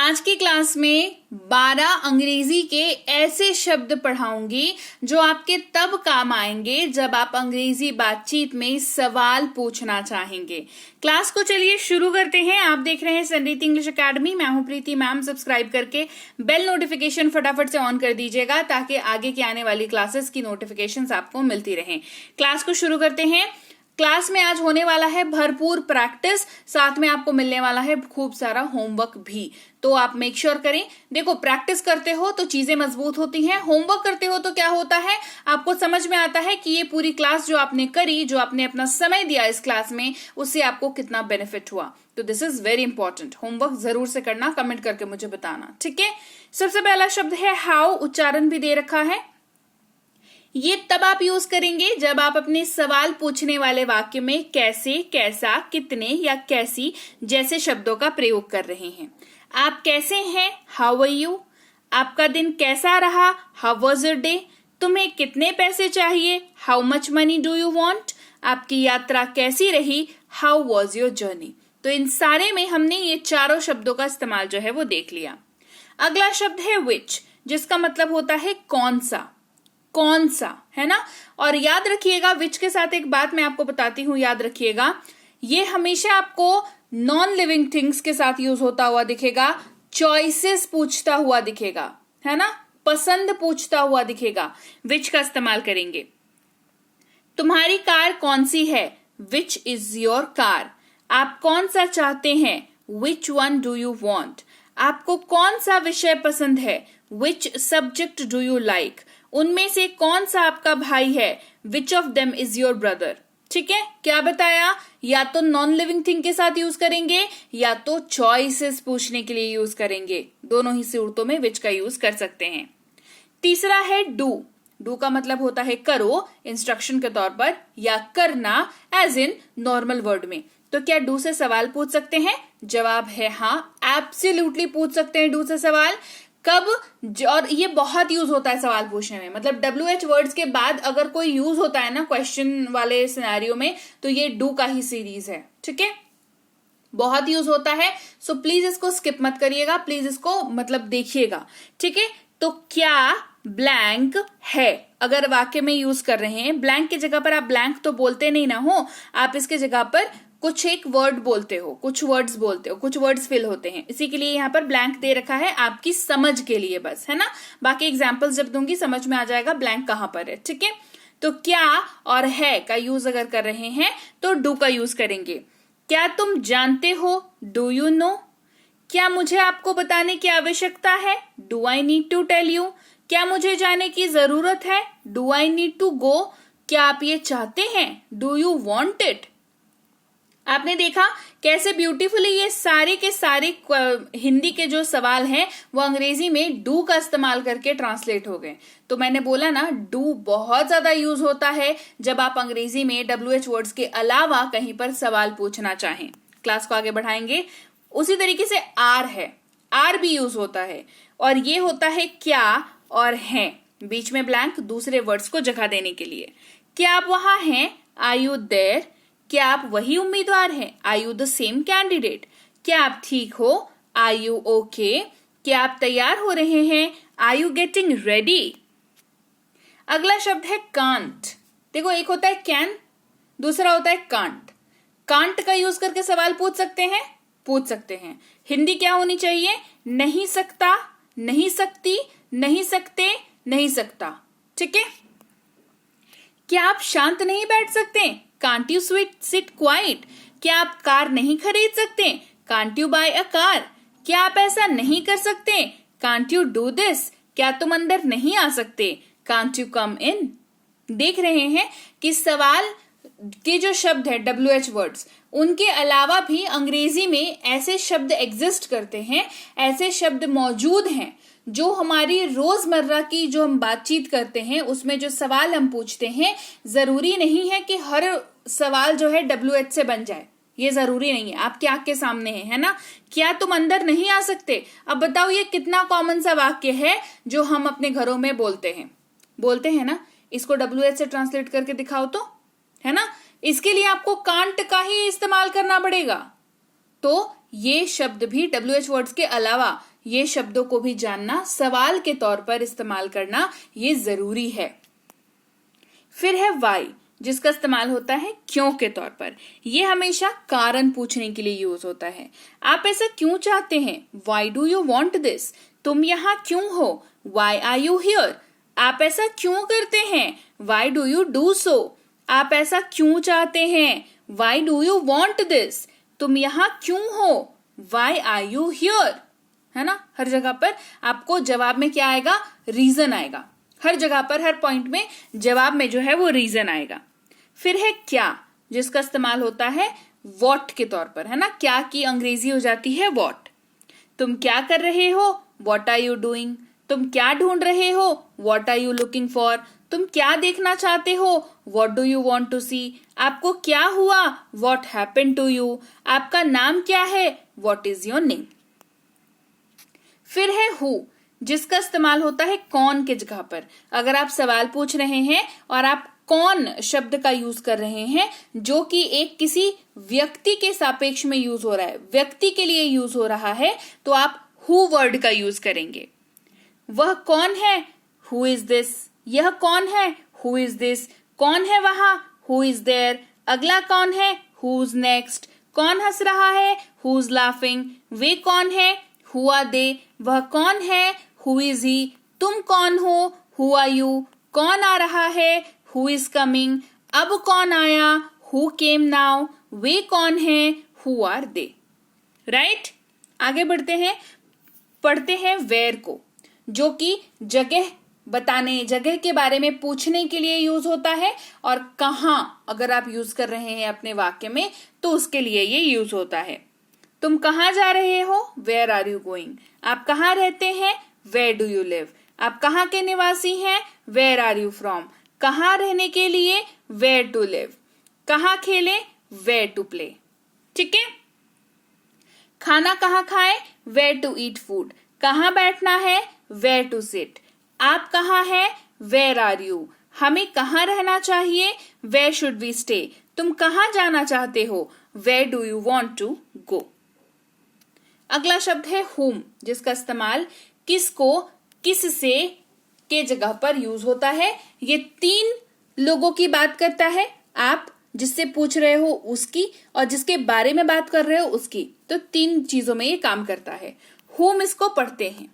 आज की क्लास में 12 अंग्रेजी के ऐसे शब्द पढ़ाऊंगी जो आपके तब काम आएंगे जब आप अंग्रेजी बातचीत में सवाल पूछना चाहेंगे। क्लास को चलिए शुरू करते हैं। आप देख रहे हैं संरीति इंग्लिश एकेडमी। मैं हूं प्रीति मैम। सब्सक्राइब करके बेल नोटिफिकेशन फटाफट से ऑन कर दीजिएगा ताकि आगे की आने वाली क्लासेस की नोटिफिकेशंस आपको मिलती रहें। क्लास को शुरू करते हैं। क्लास में आज होने वाला है भरपूर प्रैक्टिस, साथ में आपको मिलने वाला है खूब सारा होमवर्क भी। तो आप मेक श्योर करें। देखो, प्रैक्टिस करते हो तो चीजें मजबूत होती हैं। होमवर्क करते हो तो क्या होता है, आपको समझ में आता है कि ये पूरी क्लास जो आपने करी, जो आपने अपना समय दिया इस क्लास में, उससे आपको कितना बेनिफिट हुआ। तो this is very important. Homework जरूर से करना, कमेंट करके मुझे बताना, ठीक है। सबसे पहला शब्द है हाउ। उच्चारण भी दे रखा है। ये तब आप यूज करेंगे जब आप अपने सवाल पूछने वाले वाक्य में कैसे, कैसा, कितने या कैसी जैसे शब्दों का प्रयोग कर रहे हैं। आप कैसे हैं, हाउ आर यू। आपका दिन कैसा रहा, हाउ वाज योर डे। तुम्हें कितने पैसे चाहिए, how much money do you want. आपकी यात्रा कैसी रही, हाउ वाज योर जर्नी। तो इन सारे में हमने ये चारों शब्दों का इस्तेमाल जो है वो देख लिया। अगला शब्द है विच, जिसका मतलब होता है कौन सा, कौन सा, है ना। और याद रखिएगा, विच के साथ एक बात मैं आपको बताती हूं, याद रखिएगा, ये हमेशा आपको नॉन लिविंग थिंग्स के साथ यूज होता हुआ दिखेगा। चॉइसेस पूछता हुआ दिखेगा, है ना, पसंद पूछता हुआ दिखेगा, विच का इस्तेमाल करेंगे। तुम्हारी कार कौन सी है, विच इज योर कार। आप कौन सा चाहते हैं, which one do you want. आपको कौन सा विषय पसंद है, which subject do you like. उनमें से कौन सा आपका भाई है, which of them is your brother. ठीक है, क्या बताया, या तो नॉन लिविंग थिंग के साथ यूज करेंगे या तो चॉइसेस पूछने के लिए यूज करेंगे। दोनों ही सूरतों में विच का यूज कर सकते हैं। तीसरा है डू। डू का मतलब होता है करो, इंस्ट्रक्शन के तौर पर, या करना एज इन नॉर्मल वर्ड में। तो क्या डू से सवाल पूछ सकते हैं, जवाब है हाँ, एब्सोल्युटली पूछ सकते हैं डू से सवाल। कब, और ये बहुत यूज होता है सवाल पूछने में, मतलब WH वर्ड्स के बाद अगर कोई यूज होता है ना क्वेश्चन वाले सिनेरियो में, तो ये डू का ही सीरीज है, ठीक है, बहुत यूज होता है। सो प्लीज इसको स्किप मत करिएगा, प्लीज इसको मतलब देखिएगा, ठीक है। तो क्या ब्लैंक है, अगर वाक्य में यूज कर रहे हैं, ब्लैंक की जगह पर आप ब्लैंक तो बोलते नहीं ना हो, आप इसके जगह पर कुछ एक वर्ड बोलते हो, कुछ वर्ड्स बोलते हो, कुछ वर्ड्स फिल होते हैं, इसी के लिए यहाँ पर ब्लैंक दे रखा है आपकी समझ के लिए बस, है ना। बाकी एग्जाम्पल्स जब दूंगी समझ में आ जाएगा ब्लैंक कहाँ पर है, ठीक है। तो क्या और है का यूज अगर कर रहे हैं तो डू का यूज करेंगे। क्या तुम जानते हो, डू यू नो। क्या मुझे आपको बताने की आवश्यकता है, do I need to tell you. क्या मुझे जाने की जरूरत है, do I need to go. क्या आप ये चाहते हैं, डू यू वॉन्ट इट। आपने देखा कैसे ब्यूटीफुली ये सारे के सारे हिंदी के जो सवाल हैं वो अंग्रेजी में डू का इस्तेमाल करके ट्रांसलेट हो गए। तो मैंने बोला ना, डू बहुत ज्यादा यूज होता है जब आप अंग्रेजी में WH वर्ड्स के अलावा कहीं पर सवाल पूछना चाहें। क्लास को आगे बढ़ाएंगे। उसी तरीके से आर है, आर भी यूज होता है, और ये होता है क्या और है, बीच में ब्लैंक, दूसरे वर्ड्स को जगह देने के लिए। क्या आप वहां हैं, आर यू देयर। क्या आप वही उम्मीदवार हैं, are you the same candidate. क्या आप ठीक हो, आर यू ओके। क्या आप तैयार हो रहे हैं, आर यू गेटिंग रेडी। अगला शब्द है कांट। देखो, एक होता है कैन, दूसरा होता है कांट। कांट का यूज करके सवाल पूछ सकते हैं, पूछ सकते हैं। हिंदी क्या होनी चाहिए, नहीं सकता, नहीं सकती, नहीं सकते, नहीं सकता, ठीक है। क्या आप शांत नहीं बैठ सकते, कांट यू सिट क्वाइट। क्या आप कार नहीं खरीद सकते, can't you buy a car. क्या आप ऐसा नहीं कर सकते, कांट यू डू दिस। क्या तुम अंदर नहीं आ सकते, कांट यू कम इन। देख रहे हैं कि सवाल के जो शब्द है WH वर्ड्स, उनके अलावा भी अंग्रेजी में ऐसे शब्द एग्जिस्ट करते हैं, ऐसे शब्द मौजूद हैं जो हमारी रोजमर्रा की जो हम बातचीत करते हैं उसमें जो सवाल हम पूछते हैं, जरूरी नहीं है कि हर सवाल जो है WH से बन जाए, ये जरूरी नहीं है। आपकी आंख के सामने है ना। क्या तुम अंदर नहीं आ सकते। अब बताओ ये कितना कॉमन सा वाक्य है जो हम अपने घरों में बोलते हैं ना। इसको WH से ट्रांसलेट करके दिखाओ तो, है ना। इसके लिए आपको कांट का ही इस्तेमाल करना पड़ेगा। तो ये शब्द भी WH वर्ड्स के अलावा ये शब्दों को भी जानना, सवाल के तौर पर इस्तेमाल करना ये जरूरी है। फिर है वाई, जिसका इस्तेमाल होता है क्यों के तौर पर। यह हमेशा कारण पूछने के लिए यूज होता है। आप ऐसा क्यों चाहते हैं? Why do you want this? तुम यहाँ क्यों हो? Why are you here? आप ऐसा क्यों करते हैं? Why do you do so? आप ऐसा क्यों चाहते हैं? Why do you want this? तुम यहाँ क्यों हो? Why are you here? है ना, हर जगह पर आपको जवाब में क्या आएगा? रीजन आएगा। हर जगह पर, हर पॉइंट में जवाब में जो है वो रीजन आएगा। फिर है क्या, जिसका इस्तेमाल होता है व्हाट के तौर पर, है ना। क्या की अंग्रेजी हो जाती है व्हाट। तुम क्या कर रहे हो? What are you doing? तुम क्या ढूंढ रहे हो? What are you looking for? तुम क्या देखना चाहते हो? What do you want to see? आपको क्या हुआ? What happened to you? आपका नाम क्या है? What is your name? फिर है हु, जिसका इस्तेमाल होता है कौन के जगह पर। अगर आप सवाल पूछ रहे हैं और आप कौन शब्द का यूज कर रहे हैं जो कि एक किसी व्यक्ति के सापेक्ष में यूज हो रहा है, व्यक्ति के लिए यूज हो रहा है, तो आप हु वर्ड का यूज करेंगे। वह कौन है? Who is this? यह कौन है? Who is this? कौन है वहां? Who is there? अगला कौन है? Who's next? कौन हंस रहा है? Who's laughing? वे कौन है? Who are they? वह कौन है? Who is he? तुम कौन हो? Who are you? कौन आ रहा है? Who is coming? अब कौन आया? Who came now? वे कौन है? Who are they? राइट, आगे बढ़ते हैं, पढ़ते हैं वेयर को, जो कि जगह बताने, जगह के बारे में पूछने के लिए यूज होता है। और कहां अगर आप यूज कर रहे हैं अपने वाक्य में तो उसके लिए ये यूज होता है। तुम कहाँ जा रहे हो? Where are you going? आप कहाँ रहते हैं? Where do you live? आप कहाँ के निवासी हैं? Where are you from? कहाँ रहने के लिए? Where to live? कहाँ खेले? Where to play? ठीक है। खाना कहाँ खाए? Where to eat food? कहाँ बैठना है? Where to sit? आप कहाँ हैं? Where are you? हमें कहाँ रहना चाहिए? Where should we stay? तुम कहाँ जाना चाहते हो? Where do you want to go? अगला शब्द है whom, जिसका इस्तेमाल किसको, किससे के जगह पर यूज होता है। ये 3 लोगों की बात करता है। आप जिससे पूछ रहे हो उसकी, और जिसके बारे में बात कर रहे हो उसकी। तो 3 चीजों में ये काम करता है। whom इसको पढ़ते हैं।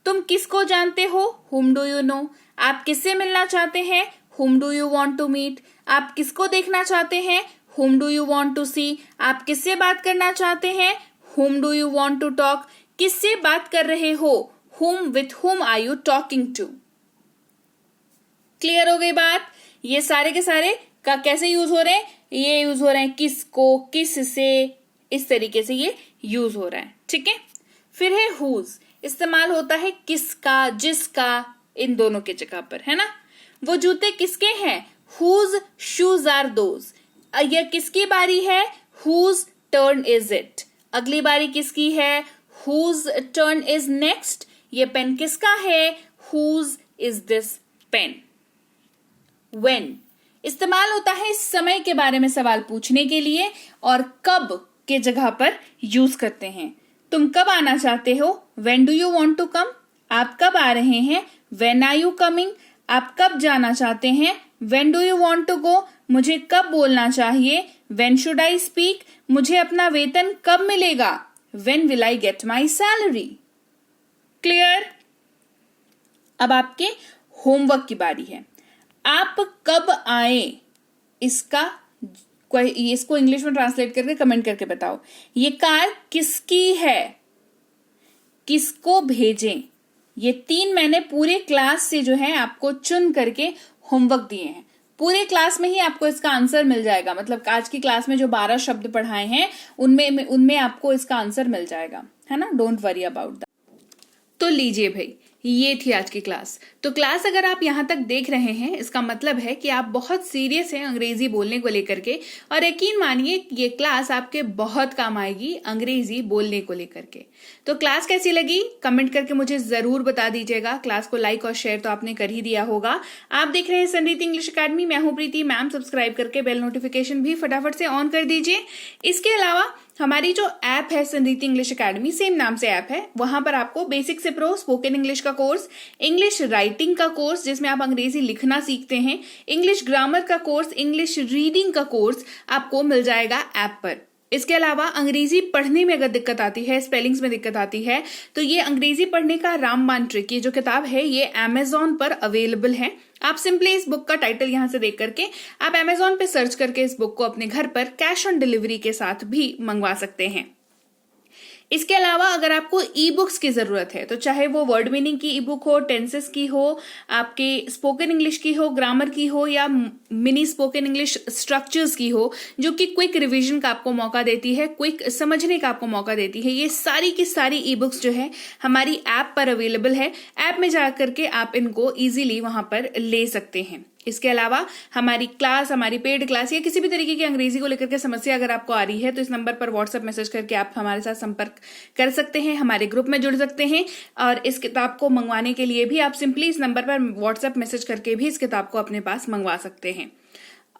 तुम किसको जानते हो? whom do you know? आप किससे मिलना चाहते हैं? whom do you want to meet? आप किसको देखना चाहते हैं? whom do you want to see? आप किससे बात करना चाहते हैं? whom do you want to talk? किससे बात कर रहे हो? with whom are you talking to? Clear हो गई बात? ये सारे के सारे का कैसे यूज हो रहे हैं? ये यूज हो रहे हैं किसको, किससे, इस तरीके से ये यूज हो रहा है। ठीक है। फिर है whose, इस्तेमाल होता है किसका, जिसका, इन दोनों के जगह पर, है ना। वो जूते किसके हैं? whose shoes are those? यह किसकी बारी है? whose turn is it? अगली बारी किसकी है? whose turn is next? ये पेन किसका है? whose is this pen? when इस्तेमाल होता है समय के बारे में सवाल पूछने के लिए, और कब के जगह पर यूज करते हैं। तुम कब आना चाहते हो? when do you want to come? आप कब आ रहे हैं? when are you coming? आप कब जाना चाहते हैं? when do you want to go? मुझे कब बोलना चाहिए? when should I speak? मुझे अपना वेतन कब मिलेगा? when will I get my salary? Clear? अब आपके होमवर्क की बारी है। आप कब आए, इसको इंग्लिश में ट्रांसलेट करके कमेंट करके बताओ। ये कार किसकी है? किसको भेजें? ये 3 मैंने पूरे क्लास से जो है आपको चुन करके होमवर्क दिए हैं। पूरे क्लास में ही आपको इसका आंसर मिल जाएगा। मतलब आज की क्लास में जो 12 शब्द पढ़ाए हैं उनमें आपको इसका आंसर मिल जाएगा, है ना। Don't worry about that. तो लीजिए भाई, ये थी आज की क्लास। तो क्लास अगर आप यहाँ तक देख रहे हैं, इसका मतलब है कि आप बहुत सीरियस हैं अंग्रेजी बोलने को लेकर के, और यकीन मानिए ये क्लास आपके बहुत काम आएगी अंग्रेजी बोलने को लेकर के। तो क्लास कैसी लगी कमेंट करके मुझे जरूर बता दीजिएगा। क्लास को लाइक और शेयर तो आपने कर ही दिया होगा। आप देख रहे हैं संरीति इंग्लिश अकेडमी, मैं हूं प्रीति मैम। सब्सक्राइब करके बेल नोटिफिकेशन भी फटाफट से ऑन कर दीजिए। इसके अलावा हमारी जो ऐप है संरीति इंग्लिश एकेडमी, सेम नाम से ऐप है, वहां पर आपको बेसिक से प्रो स्पोकन इंग्लिश का कोर्स, इंग्लिश राइटिंग का कोर्स जिसमें आप अंग्रेजी लिखना सीखते हैं, इंग्लिश ग्रामर का कोर्स, इंग्लिश रीडिंग का कोर्स आपको मिल जाएगा ऐप पर। इसके अलावा अंग्रेजी पढ़ने में अगर दिक्कत आती है, स्पेलिंग्स में दिक्कत आती है, तो ये अंग्रेजी पढ़ने का रामबाण ट्रिक, ये जो किताब है ये अमेजॉन पर अवेलेबल है। आप सिंपली इस बुक का टाइटल यहां से देख करके आप अमेजॉन पे सर्च करके इस बुक को अपने घर पर कैश ऑन डिलीवरी के साथ भी मंगवा सकते हैं। इसके अलावा अगर आपको ई बुक्स की जरूरत है, तो चाहे वो वर्ड मीनिंग की ई बुक हो, टेंसेस की हो, आपके स्पोकन इंग्लिश की हो, ग्रामर की हो, या मिनी स्पोकन इंग्लिश स्ट्रक्चर्स की हो, जो कि क्विक रिवीजन का आपको मौका देती है, क्विक समझने का आपको मौका देती है, ये सारी की सारी ई बुक्स जो है हमारी ऐप पर अवेलेबल है। ऐप में जाकर के आप इनको इजीली वहां पर ले सकते हैं। इसके अलावा हमारी क्लास, हमारी पेड क्लास या किसी भी तरीके की अंग्रेजी को लेकर के समस्या अगर आपको आ रही है, तो इस नंबर पर व्हाट्सएप मैसेज करके आप हमारे साथ संपर्क कर सकते हैं, हमारे ग्रुप में जुड़ सकते हैं। और इस किताब को मंगवाने के लिए भी आप सिंपली इस नंबर पर व्हाट्सएप मैसेज करके भी इस किताब को अपने पास मंगवा सकते हैं।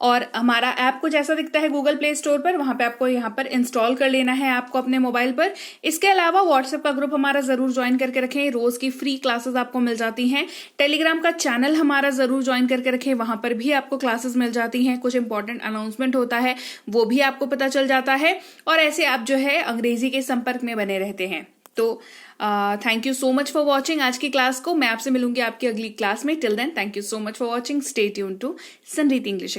और हमारा ऐप कुछ ऐसा दिखता है गूगल प्ले स्टोर पर, वहां पे आपको यहाँ पर इंस्टॉल कर लेना है ऐप को अपने मोबाइल पर। इसके अलावा व्हाट्सएप का ग्रुप हमारा जरूर ज्वाइन करके रखें, रोज की फ्री क्लासेस आपको मिल जाती हैं। टेलीग्राम का चैनल हमारा जरूर ज्वाइन करके रखें, वहां पर भी आपको क्लासेस मिल जाती हैं, कुछ इंपॉर्टेंट अनाउंसमेंट होता है वो भी आपको पता चल जाता है, और ऐसे आप जो है अंग्रेजी के संपर्क में बने रहते हैं। तो thank you so much for watching आज की क्लास को। मैं आपसे मिलूंगी आपकी अगली क्लास में। Till then thank you so much for watching. Stay tuned to Sanriti English.